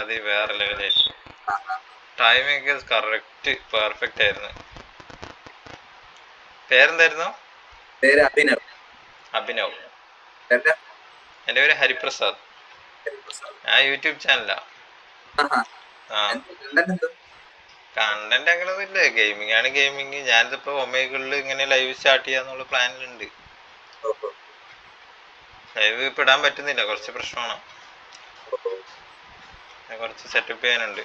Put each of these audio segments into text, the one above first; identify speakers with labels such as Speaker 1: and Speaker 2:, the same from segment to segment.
Speaker 1: അത് വേറെ ലെവലായിരുന്നു. Timing correct perfect ആയിരുന്നു. പേരെന്തായിരുന്നു?
Speaker 2: പേര് അഭിനവ്.
Speaker 1: അഭിനവ്.
Speaker 2: എന്റെ
Speaker 1: എൻ്റെ പേര് ഹരിപ്രസാദ്. ഞാൻ യൂട്യൂബ് ചാനലാ. കണ്ടന്റ് അങ്ങനൊന്നും ഇല്ല. ഗെയിമിംഗ് ആണ് ഗെയിമിങ്. ഞാനിതിപ്പോ ഒമേഗിളിൽ ഇങ്ങനെ ലൈവ് സ്റ്റാർട്ട് ചെയ്യാന്നുള്ള പ്ലാനിലുണ്ട്. ലൈവ് ഇപ്പൊ ഇടാൻ പറ്റുന്നില്ല, കുറച്ച് പ്രശ്നമാണ്. കുറച്ച് സെറ്റപ്പ് ചെയ്യാനുണ്ട്.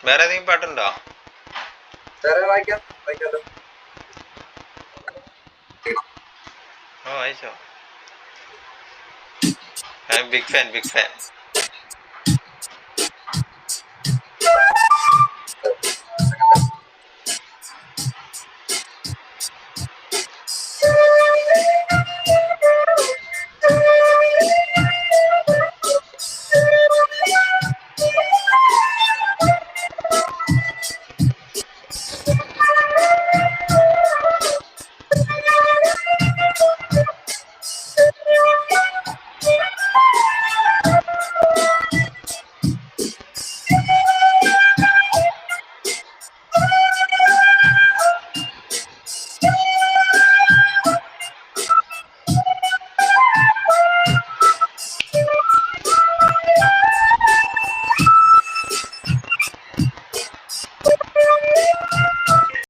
Speaker 1: വേറെ ഏതെങ്കിലും പാട്ടുണ്ടോ? ഓ വായിച്ചോ. Big fan.